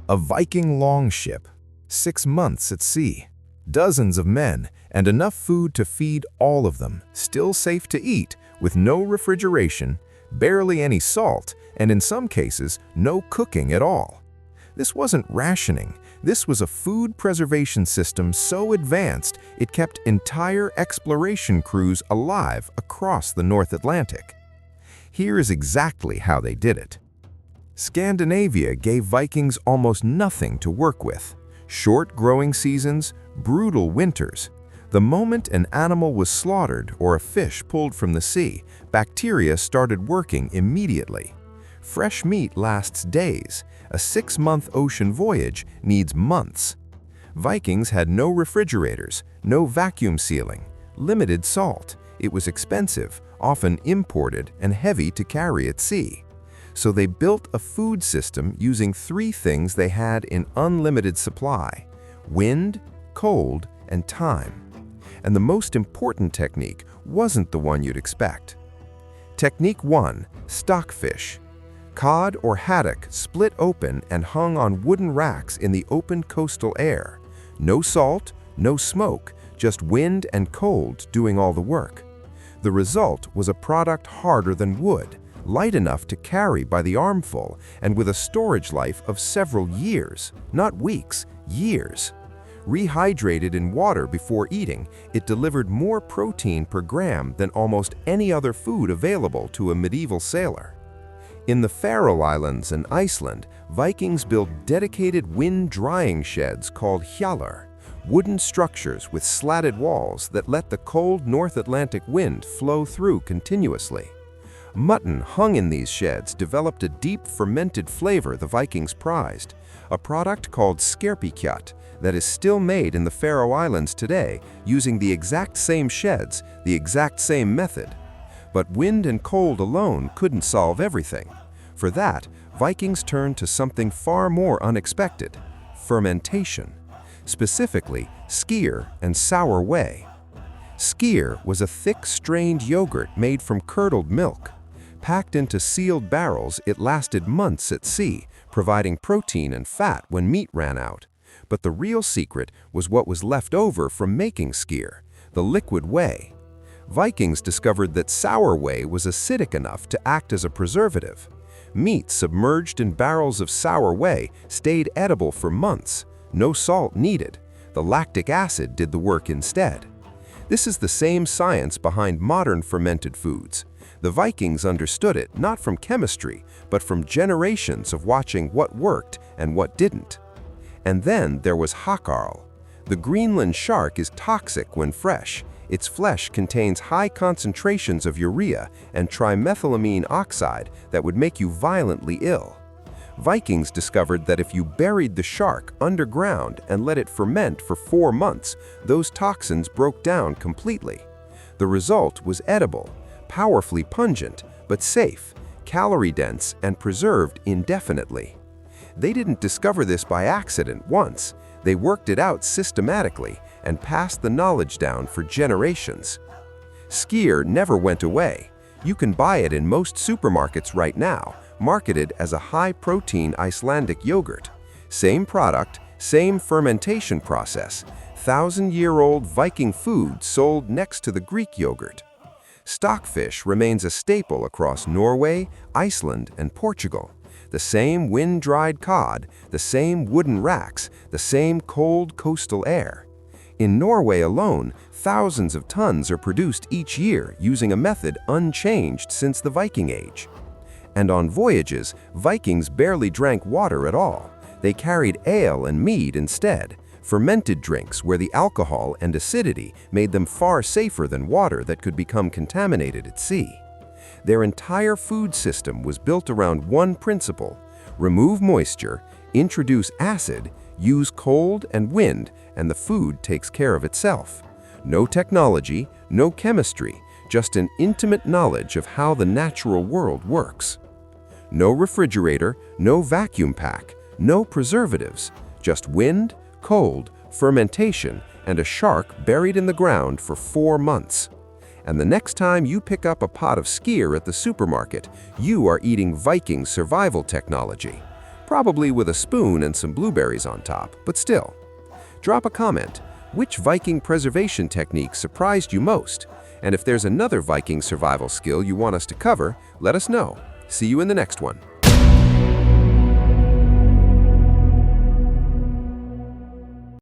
A Viking longship, 6 months at sea, dozens of men, and enough food to feed all of them, still safe to eat, with no refrigeration, barely any salt, and in some cases, no cooking at all. This wasn't rationing. This was a food preservation system so advanced it kept entire exploration crews alive across the North Atlantic. Here is exactly how they did it. Scandinavia gave Vikings almost nothing to work with. Short growing seasons, brutal winters. The moment an animal was slaughtered or a fish pulled from the sea, bacteria started working immediately. Fresh meat lasts days. A 6-month ocean voyage needs months. Vikings had no refrigerators, no vacuum sealing, limited salt. It was expensive, often imported, and heavy to carry at sea. So they built a food system using 3 things they had in unlimited supply: wind, cold, and time. And the most important technique wasn't the one you'd expect. Technique 1, stockfish. Cod or haddock split open and hung on wooden racks in the open coastal air. No salt, no smoke, just wind and cold doing all the work. The result was a product harder than wood, light enough to carry by the armful, and with a storage life of several years, not weeks, years. Rehydrated in water before eating, it delivered more protein per gram than almost any other food available to a medieval sailor. In the Faroe Islands and Iceland, Vikings built dedicated wind-drying sheds called hjallar, wooden structures with slatted walls that let the cold North Atlantic wind flow through continuously. Mutton hung in these sheds developed a deep fermented flavor the Vikings prized, a product called skyr that is still made in the Faroe Islands today using the exact same sheds, the exact same method. But wind and cold alone couldn't solve everything. For that, Vikings turned to something far more unexpected: fermentation. Specifically, skyr and sour whey. Skyr was a thick, strained yogurt made from curdled milk. Packed into sealed barrels, it lasted months at sea, providing protein and fat when meat ran out. But the real secret was what was left over from making skyr, the liquid whey. Vikings discovered that sour whey was acidic enough to act as a preservative. Meat submerged in barrels of sour whey stayed edible for months. No salt needed. The lactic acid did the work instead. This is the same science behind modern fermented foods. The Vikings understood it not from chemistry, but from generations of watching what worked and what didn't. And then there was hakarl. The Greenland shark is toxic when fresh. Its flesh contains high concentrations of urea and trimethylamine oxide that would make you violently ill. Vikings discovered that if you buried the shark underground and let it ferment for 4 months, those toxins broke down completely. The result was edible, powerfully pungent, but safe, calorie-dense, and preserved indefinitely. They didn't discover this by accident once. They worked it out systematically and passed the knowledge down for generations. Skyr never went away. You can buy it in most supermarkets right now, marketed as a high-protein Icelandic yogurt. Same product, same fermentation process, 1,000-year-old Viking food sold next to the Greek yogurt. Stockfish remains a staple across Norway, Iceland, and Portugal. The same wind-dried cod, the same wooden racks, the same cold coastal air. In Norway alone, thousands of tons are produced each year using a method unchanged since the Viking Age. And on voyages, Vikings barely drank water at all. They carried ale and mead instead, fermented drinks where the alcohol and acidity made them far safer than water that could become contaminated at sea. Their entire food system was built around one principle: remove moisture, introduce acid, use cold and wind, and the food takes care of itself. No technology, no chemistry, just an intimate knowledge of how the natural world works. No refrigerator, no vacuum pack, no preservatives, just wind, cold, fermentation, and a shark buried in the ground for 4 months. And the next time you pick up a pot of skyr at the supermarket, you are eating Viking survival technology. probably with a spoon and some blueberries on top, but still. Drop a comment. Which Viking preservation technique surprised you most? And if there's another Viking survival skill you want us to cover, let us know. See you in the next one.